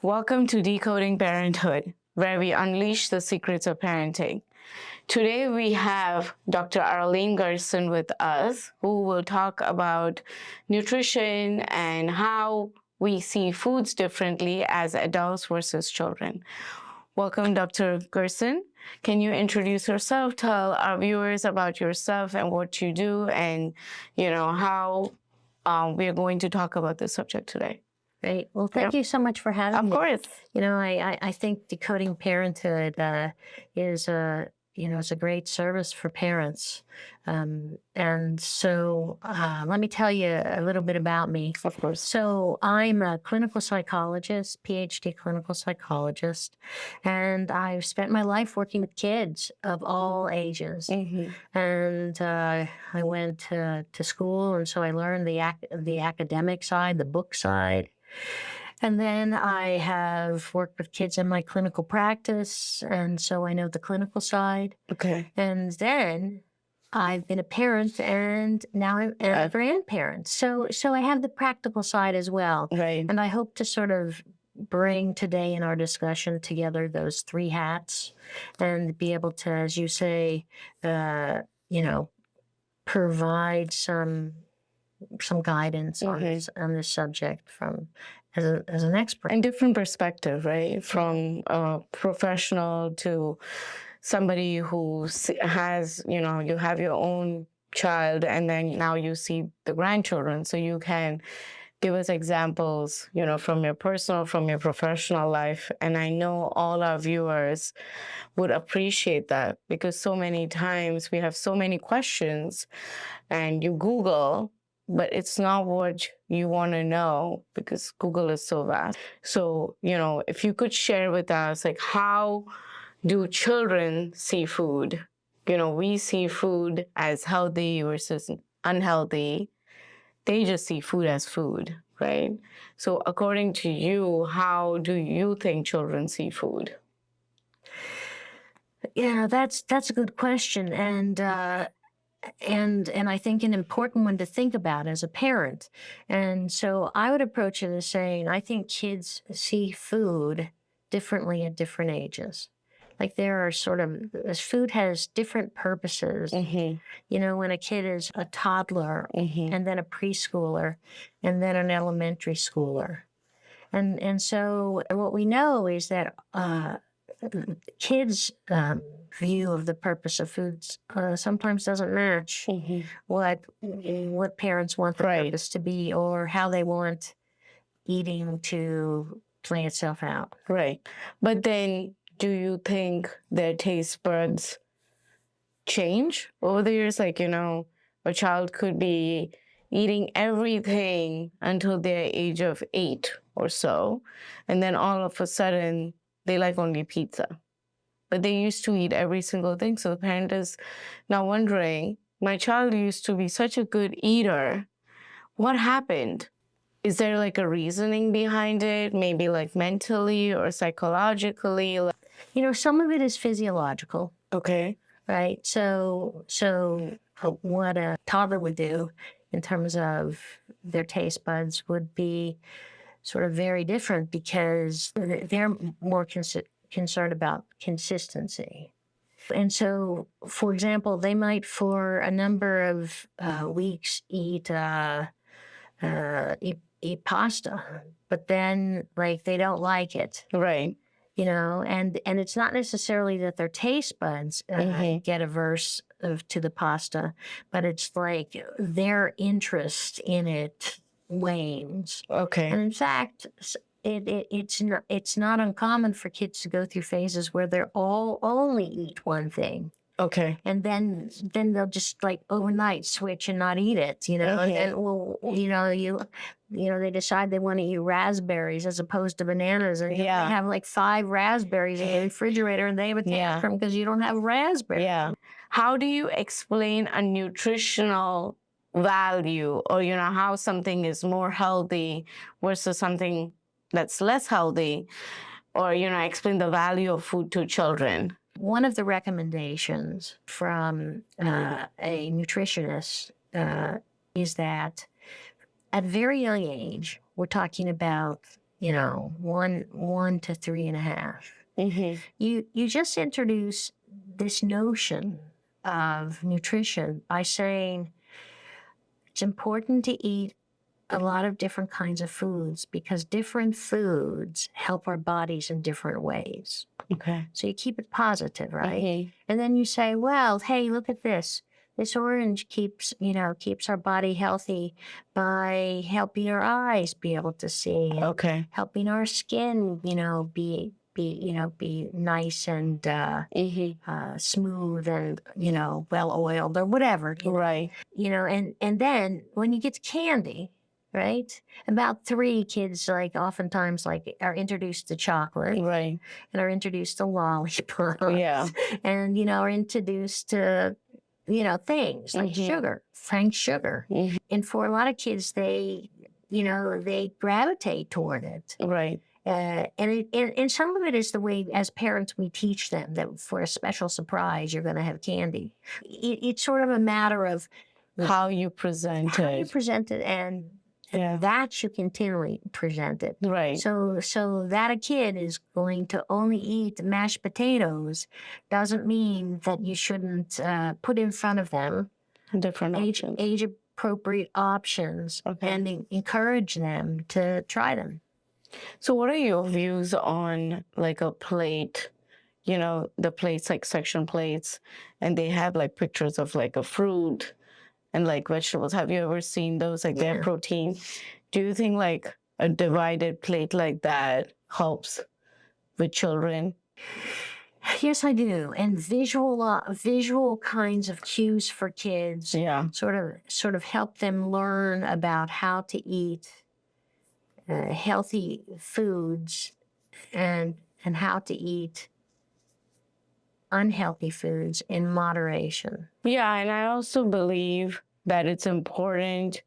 Welcome to Decoding Parenthood, where we unleash the secrets of parenting. Today we have Dr. Arlene Gerson with us, who will talk about nutrition and how we see foods differently as adults versus children. Welcome, Dr. Gerson. Can you introduce yourself, tell our viewers about yourself and what you do, and how we are going to talk about this subject today? Great. Well, thank you so much for having me. Of course. I think Decoding Parenthood is it's a great service for parents. And so let me tell you a little bit about me. Of course. So I'm a clinical psychologist, PhD clinical psychologist, and I've spent my life working with kids of all ages. Mm-hmm. And I went to school, and so I learned the academic side, the book side. And then I have worked with kids in my clinical practice, and so I know the clinical side. Okay. And then I've been a parent, and now I'm a grandparent. So I have the practical side as well. Right. And I hope to sort of bring today in our discussion together those three hats and be able to, as you say, provide some guidance on this subject from as an expert. And different perspective, right? From a professional to somebody who has, you have your own child and then now you see the grandchildren. So you can give us examples, from your personal, from your professional life. And I know all our viewers would appreciate that because so many times we have so many questions and you Google, but it's not what you want to know because Google is so vast. So, if you could share with us, like, how do children see food? We see food as healthy versus unhealthy. They just see food as food, right? So according to you, how do you think children see food? Yeah, that's a good question. And I think an important one to think about as a parent. And so I would approach it as saying, I think kids see food differently at different ages. Like there are food has different purposes. Mm-hmm. When a kid is a toddler and then a preschooler and then an elementary schooler. And so what we know is that kids' view of the purpose of foods sometimes doesn't match what parents want the purpose to be or how they want eating to play itself out. Right. But then do you think their taste buds change over the years? Like, a child could be eating everything until their age of 8 or so. And then all of a sudden, they like only pizza. But they used to eat every single thing. So the parent is now wondering, my child used to be such a good eater. What happened? Is there like a reasoning behind it? Maybe like mentally or psychologically? Some of it is physiological. Okay. Right. So what a toddler would do in terms of their taste buds would be sort of very different because they're more concerned about consistency. And so, for example, they might for a number of weeks eat pasta, but then they don't like it. Right. And it's not necessarily that their taste buds get averse to the pasta, but it's like their interest in it wanes. Okay. And in fact, it's not uncommon for kids to go through phases where they're only eat one thing. Okay. And then they'll just overnight switch and not eat it, Okay. And they decide they want to eat raspberries as opposed to bananas, and they have 5 raspberries in the refrigerator, and they have a tantrum because you don't have raspberries. Yeah. How do you explain a nutritional value, or how something is more healthy versus something that's less healthy, or explain the value of food to children? One of the recommendations from a nutritionist is that at very young age, we're talking about one to 3.5. Mm-hmm. You just introduce this notion of nutrition by saying it's important to eat a lot of different kinds of foods because different foods help our bodies in different ways. Okay. So you keep it positive, right? Mm-hmm. And then you say, well, hey, look at this. This orange keeps our body healthy by helping our eyes be able to see, and Okay. helping our skin, be nice and Mm-hmm. smooth and well oiled or whatever. Right. And then when you get to candy, right? About 3 kids oftentimes are introduced to chocolate Right. and are introduced to lollipops. Yeah. And are introduced to things like Mm-hmm. sugar. Mm-hmm. And for a lot of kids, they gravitate toward it. Right. And some of it is the way, as parents, we teach them that for a special surprise, you're going to have candy. It's sort of a matter of How you present how you it. present it, and Yeah. that you continually present it. Right. So that a kid is going to only eat mashed potatoes doesn't mean that you shouldn't put in front of them Different options. age appropriate options Okay. and encourage them to try them. So what are your views on like a plate, the plates, like section plates, and they have like pictures of like a fruit and like vegetables. Have you ever seen those? Like they have Yeah. protein. Do you think like a divided plate like that helps with children? Yes, I do. And visual kinds of cues for kids Yeah. sort of help them learn about how to eat healthy foods and how to eat unhealthy foods in moderation. Yeah, and I also believe that it's important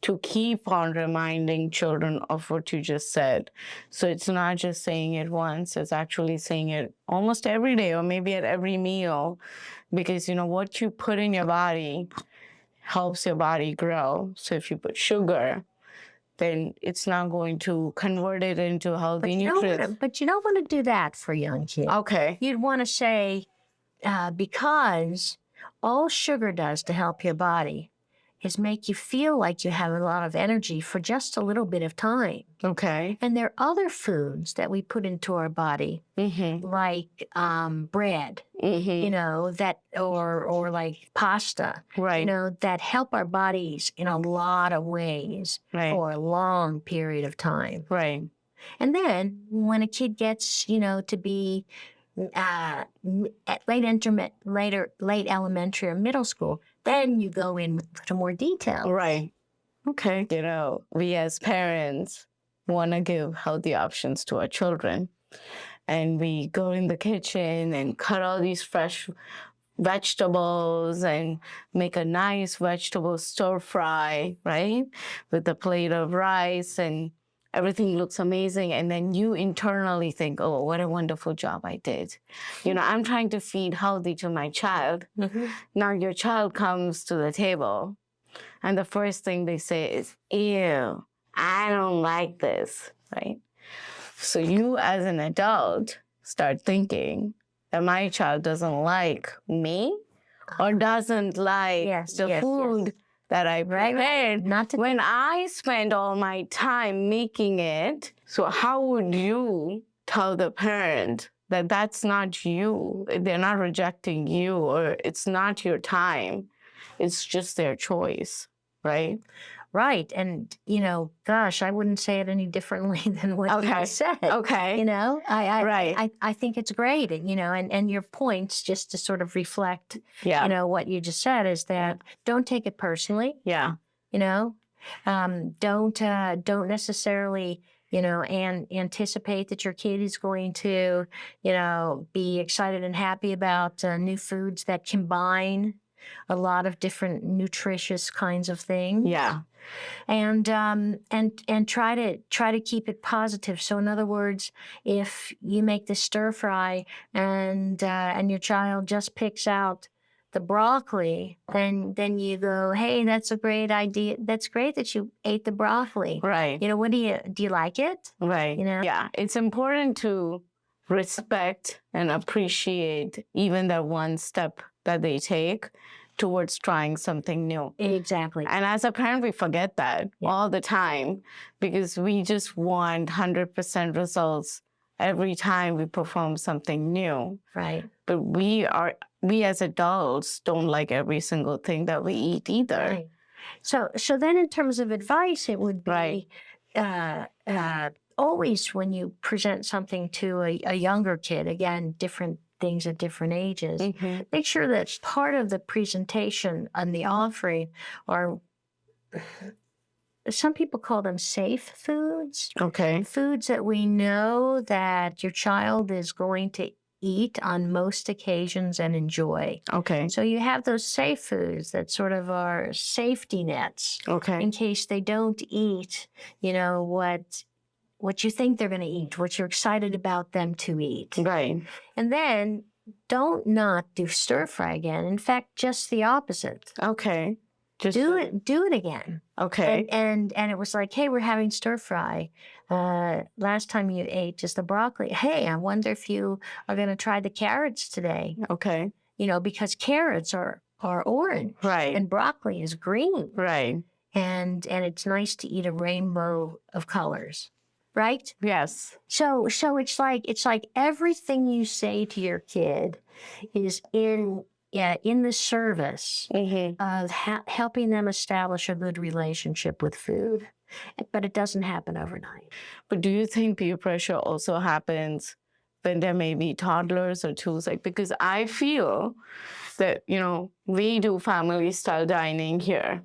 to keep on reminding children of what you just said. So it's not just saying it once, it's actually saying it almost every day or maybe at every meal, because what you put in your body helps your body grow. So if you put sugar, then it's not going to convert it into healthy nutrients. But you don't want to do that for young kids. Okay. You'd want to say, because all sugar does to help your body is make you feel like you have a lot of energy for just a little bit of time. Okay. And there are other foods that we put into our body, Mm-hmm. like bread, Mm-hmm. that or like pasta, Right. that help our bodies in a lot of ways Right. for a long period of time. Right. And then when a kid gets, to be at late elementary or middle school, then you go in with a little more detail. Right. Okay. We as parents want to give healthy options to our children. And we go in the kitchen and cut all these fresh vegetables and make a nice vegetable stir fry, right? With a plate of rice, and everything looks amazing. And then you internally think, oh, what a wonderful job I did. I'm trying to feed healthy to my child. Mm-hmm. Now your child comes to the table and the first thing they say is, ew, I don't like this, right? So you as an adult start thinking that my child doesn't like me or doesn't like the food that I prepared. When I spend all my time making it, so how would you tell the parent that that's not you? They're not rejecting you, or it's not your time. It's just their choice, right? Right. And, gosh, I wouldn't say it any differently than what you said. Okay. I think it's great. And your points, just to sort of reflect, what you just said, is that don't take it personally. Yeah. Don't necessarily, and anticipate that your kid is going to, be excited and happy about new foods that combine a lot of different nutritious kinds of things. Yeah. And try to keep it positive. So in other words, if you make the stir fry and your child just picks out the broccoli, then you go, hey, that's a great idea. That's great that you ate the broccoli. Right. You know, what do you like it? Right. You know? Yeah. It's important to respect and appreciate even that one step that they take towards trying something new. Exactly. And as a parent, we forget that Yeah. all the time because we just want 100% results every time we perform something new. Right. But we as adults don't like every single thing that we eat either. Right. So then in terms of advice, it would be Right. Always when you present something to a younger kid, again, different things at different ages, make sure that part of the presentation and the offering are, some people call them safe foods. Okay. Foods that we know that your child is going to eat on most occasions and enjoy. Okay. So you have those safe foods that sort of are safety nets. Okay. In case they don't eat, you know, what you think they're going to eat, what you're excited about them to eat. Right. And then don't not do stir fry again. In fact, just the opposite. Okay. Just Do it again. Okay. And it was like, hey, we're having stir fry. Last time you ate just the broccoli. Hey, I wonder if you are going to try the carrots today. Okay. You know, because carrots are orange. Right. And broccoli is green. Right. And it's nice to eat a rainbow of colors. Right? Yes. So it's like everything you say to your kid is in the service of helping them establish a good relationship with food. But it doesn't happen overnight. But do you think peer pressure also happens when there may be toddlers or tools? Like, because I feel that, you know, we do family style dining here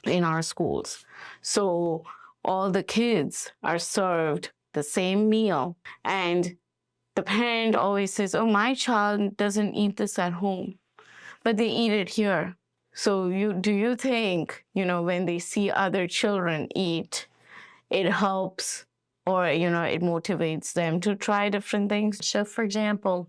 in our schools. So all the kids are served the same meal. And the parent always says, oh, my child doesn't eat this at home, but they eat it here. So do you think, you know, when they see other children eat, it helps or, you know, it motivates them to try different things? So, for example,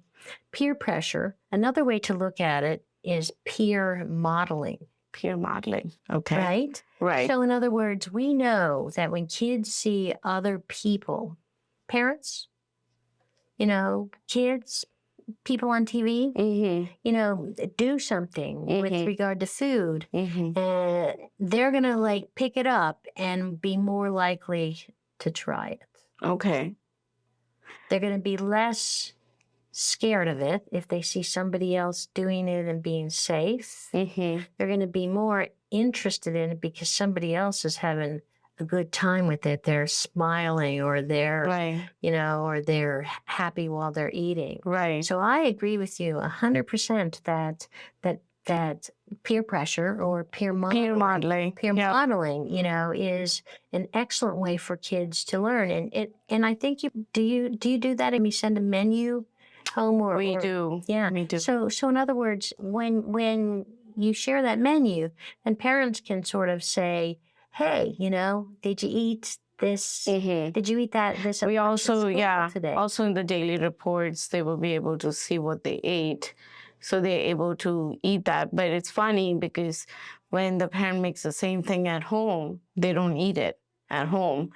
peer pressure, another way to look at it is peer modeling. Peer modeling. Okay. Right? Right. So, in other words, we know that when kids see other people, parents, you know, kids, people on TV, you know, do something with regard to food, they're going to like pick it up and be more likely to try it. Okay. They're going to be less scared of it if they see somebody else doing it and being safe. They're going to be more interested in it because somebody else is having a good time with it. They're smiling or they're, you know, or they're happy while they're eating. Right. So I agree with you 100% that peer pressure or peer modeling, you know, is an excellent way for kids to learn. And I think do you do that? And we send a menu home we do. Yeah. We do. So in other words, when you share that menu, then parents can sort of say, hey, you know, did you eat this? Did you eat that? This? We also, today? Also in the daily reports, they will be able to see what they ate. So they're able to eat that. But it's funny because when the parent makes the same thing at home, they don't eat it at home,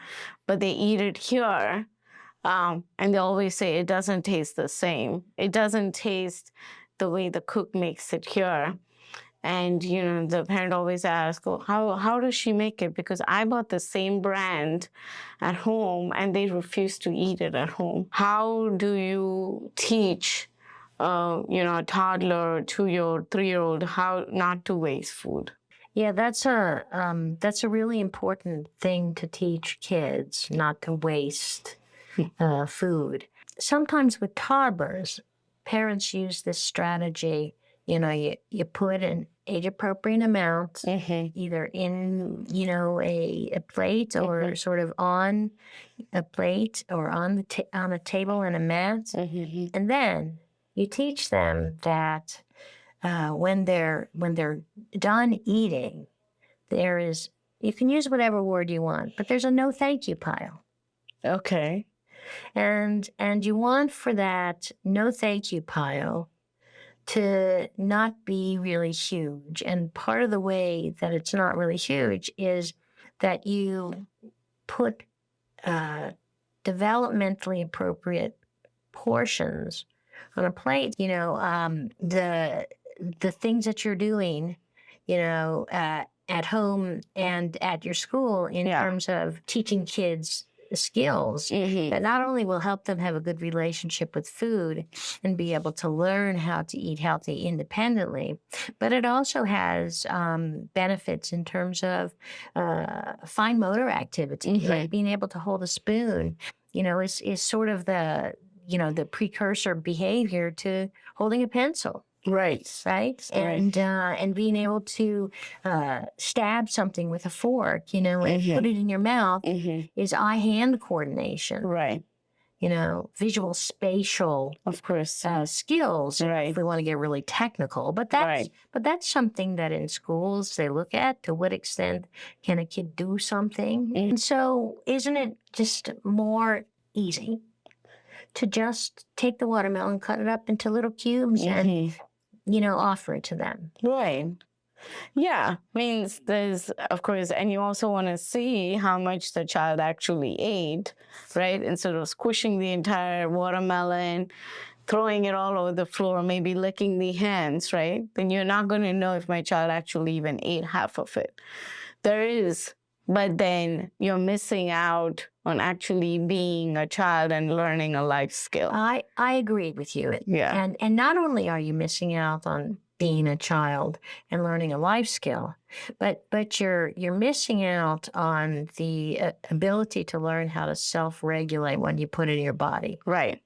but they eat it here. And they always say it doesn't taste the same. It doesn't taste the way the cook makes it here. And, you know, the parent always asks, well, how does she make it? Because I bought the same brand at home and they refuse to eat it at home. How do you teach, you know, a toddler, 2-year-old, 3-year-old, how not to waste food? Yeah, that's a really important thing to teach kids, not to waste food. Sometimes with toddlers, parents use this strategy. You know, you put an age-appropriate amount either in, you know, a plate or sort of on a plate or on a table and a mat, and then you teach them that when they're done eating, you can use whatever word you want, but there's a no thank you pile. Okay. And you want for that no thank you pile to not be really huge. And part of the way that it's not really huge is that you put developmentally appropriate portions on a plate. The things that you're doing, at home and at your school in terms of teaching kids skills that not only will help them have a good relationship with food and be able to learn how to eat healthy independently, but it also has benefits in terms of fine motor activity. Like being able to hold a spoon, is sort of the precursor behavior to holding a pencil. Right. Right. And being able to stab something with a fork, and put it in your mouth is eye-hand coordination. Right. Visual spatial, of course, skills. Right. If we want to get really technical, but that's something that in schools they look at. To what extent can a kid do something? And so, isn't it just more easy to just take the watermelon, cut it up into little cubes, and offer it to them? Right. Yeah. Means there's, of course, and you also want to see how much the child actually ate, right? Instead of squishing the entire watermelon, throwing it all over the floor, maybe licking the hands, right? Then you're not going to know if my child actually even ate half of it. But then you're missing out on actually being a child and learning a life skill. I agree with you. Yeah. And not only are you missing out on being a child and learning a life skill, but you're missing out on the ability to learn how to self-regulate when you put it in your body. Right.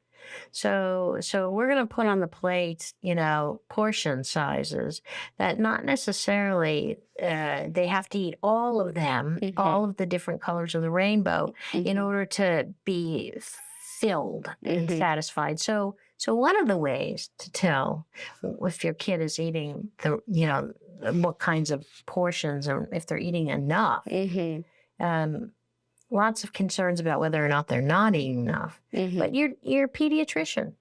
So we're going to put on the plate, portion sizes that not necessarily they have to eat all of them, all of the different colors of the rainbow, in order to be filled and satisfied. So one of the ways to tell if your kid is eating what kinds of portions, or if they're eating enough. Lots of concerns about whether or not they're not eating enough. But you're a pediatrician.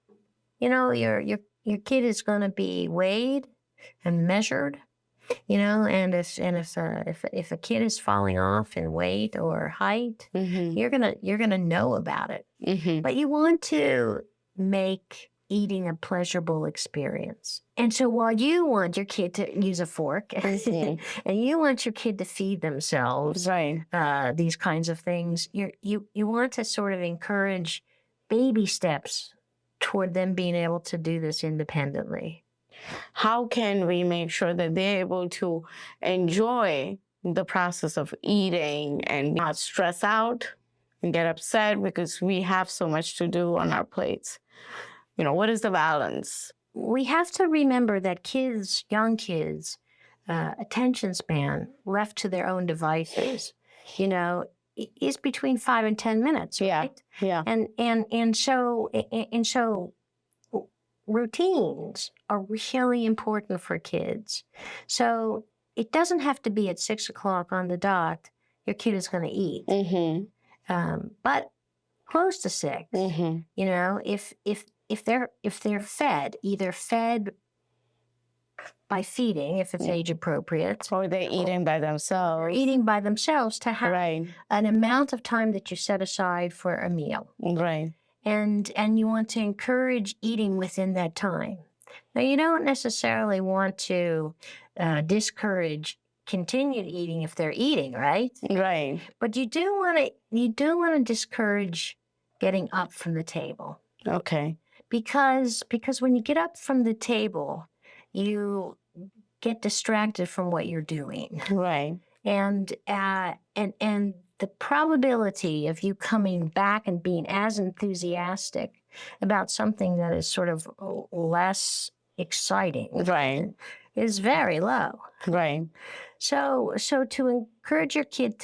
Your kid is going to be weighed and measured. And if a kid is falling off in weight or height, you're gonna know about it. But you want to make eating a pleasurable experience. And so while you want your kid to use a fork and you want your kid to feed themselves, these kinds of things, you want to sort of encourage baby steps toward them being able to do this independently. How can we make sure that they're able to enjoy the process of eating and not stress out and get upset because we have so much to do on our plates? What is the balance? We have to remember that young kids, attention span left to their own devices, is between 5 and 10 minutes, right? Yeah. And so routines are really important for kids. So it doesn't have to be at 6 o'clock on the dot. Your kid is going to eat, but close to 6. If they're fed, either fed by feeding, if it's age appropriate, or they're eating by themselves, to have an amount of time that you set aside for a meal, and you want to encourage eating within that time. Now, you don't necessarily want to discourage continued eating if they're eating, right? But you do want to discourage getting up from the table. Okay. Because when you get up from the table, you get distracted from what you're doing. And the probability of you coming back and being as enthusiastic about something that is sort of less exciting is very low. So to encourage your kid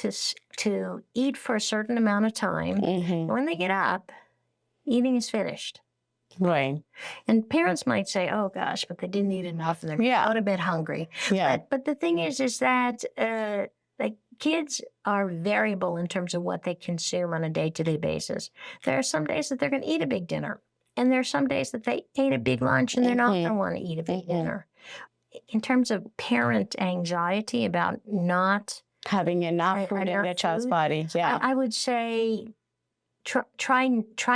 to eat for a certain amount of time, when they get up, eating is finished. And parents might say, "Oh gosh, but they didn't eat enough, and they're out a bit hungry." But the thing is that kids are variable in terms of what they consume on a day-to-day basis. There are some days that they're going to eat a big dinner. and there's some days that they ate a big lunch and they're not going to want to eat a big Mhm. dinner. In terms of parent anxiety about not Having enough food in enough their child's food, body. Yeah. I would say try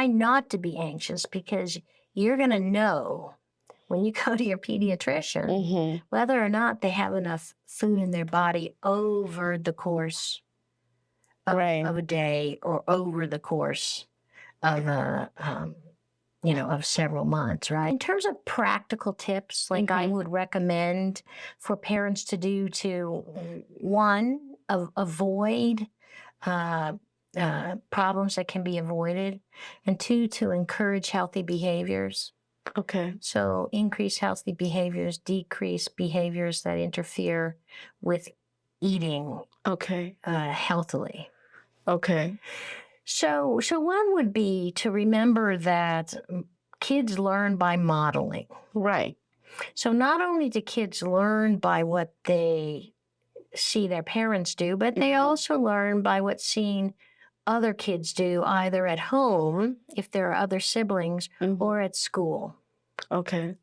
not to be anxious, because you're going to know when you go to your pediatrician Mhm. whether or not they have enough food in their body over the course Right. of a day, or over the course of of several months, right? In terms of practical tips, like I would recommend for parents to do, to one, avoid problems that can be avoided, and two, to encourage healthy behaviors. Okay. So increase healthy behaviors, decrease behaviors that interfere with eating Okay. healthily. Okay. So one would be to remember that kids learn by modeling. Right. So not only do kids learn by what they see their parents do, but they also learn by what's seen other kids do, either at home, if there are other siblings, or at school. Okay.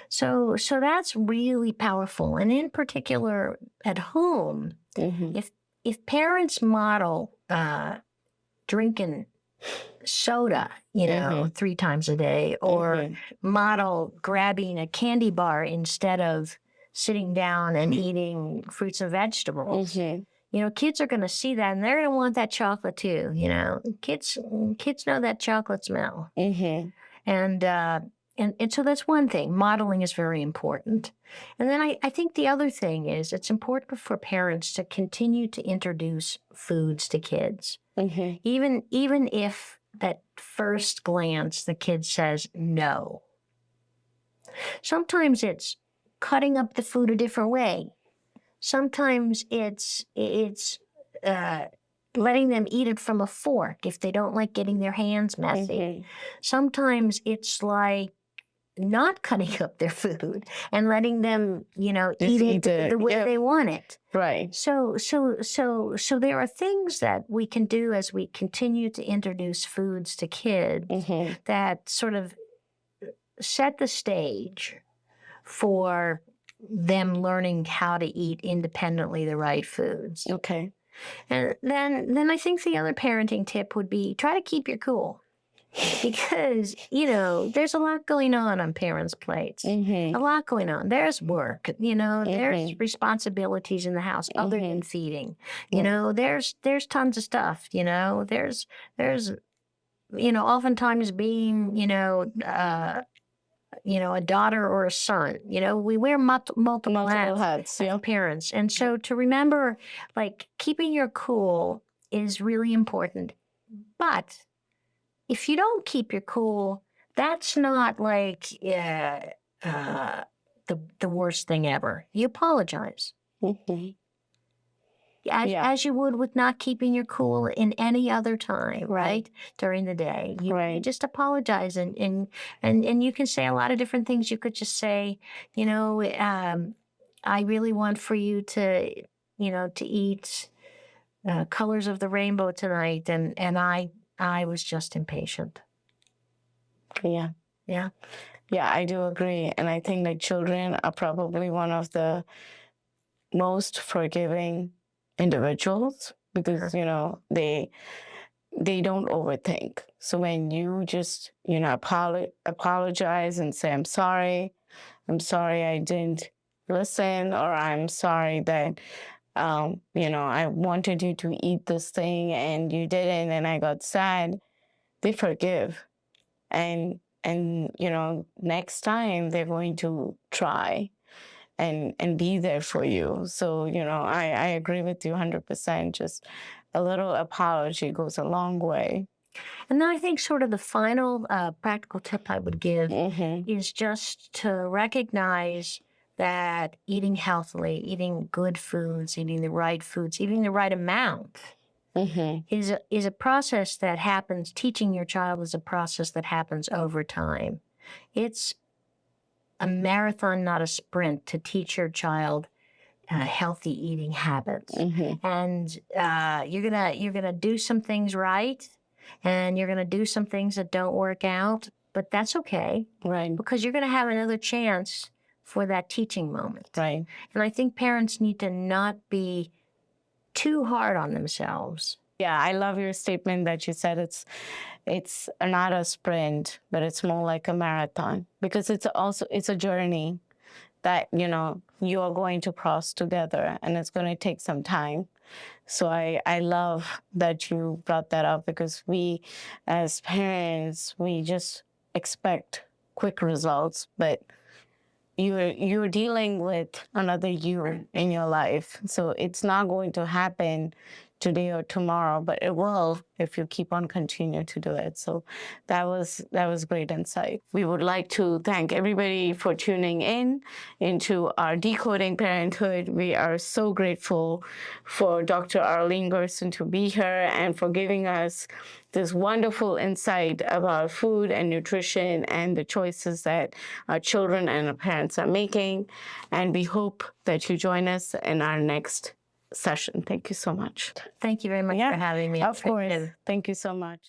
So that's really powerful. And in particular at home, if parents model drinking soda, 3 times a day, or model grabbing a candy bar instead of sitting down and eating fruits and vegetables, kids are going to see that and they're going to want that chocolate too. Kids know that chocolate smell. And so that's one thing. Modeling is very important. And then I think the other thing is it's important for parents to continue to introduce foods to kids. Even if at first glance the kid says no. Sometimes it's cutting up the food a different way. Sometimes it's letting them eat it from a fork if they don't like getting their hands messy. Sometimes it's like not cutting up their food and letting them, eat it the way they want it. Right. So there are things that we can do as we continue to introduce foods to kids that sort of set the stage for them learning how to eat independently the right foods. Okay. And then I think the other parenting tip would be try to keep your cool. Because, there's a lot going on parents' plates. A lot going on. There's work, there's responsibilities in the house other than feeding. There's tons of stuff, there's oftentimes being, a daughter or a son. We wear multiple hats as parents. And so to remember, keeping your cool is really important. But if you don't keep your cool, that's not the worst thing ever. You apologize. As you would with not keeping your cool in any other time, right? During the day. You just apologize, and you can say a lot of different things. You could just say, I really want for you to, to eat colors of the rainbow tonight, and I was just impatient. Yeah. Yeah. Yeah, I do agree. And I think that children are probably one of the most forgiving individuals because, they don't overthink. So when you just, apologize and say, I'm sorry I didn't listen, or I'm sorry that, I wanted you to eat this thing and you didn't and I got sad, they forgive. And next time they're going to try and be there for you. So, I agree with you 100%. Just a little apology goes a long way. And then I think sort of the final practical tip I would give is just to recognize that eating healthily, eating good foods, eating the right amount is a process that happens. Teaching your child is a process that happens over time. It's a marathon, not a sprint, to teach your child healthy eating habits. And you're gonna do some things right, and you're gonna do some things that don't work out. but that's okay Right. because you're going to have another chance for that teaching moment. Right. And I think parents need to not be too hard on themselves. Yeah, I love your statement that you said it's not a sprint, but it's more like a marathon, because it's a journey that you are going to cross together, and it's going to take some time. So I love that you brought that up, because we as parents, we just expect quick results, but you're dealing with another you in your life. So it's not going to happen today or tomorrow, but it will if you keep on continuing to do it. So that was great insight. We would like to thank everybody for tuning in into our Decoding Parenthood. We are so grateful for Dr. Arlene Gerson to be here and for giving us this wonderful insight about food and nutrition and the choices that our children and our parents are making. And we hope that you join us in our next session. Thank you so much. Thank you very much for having me. Of course. Thank you so much.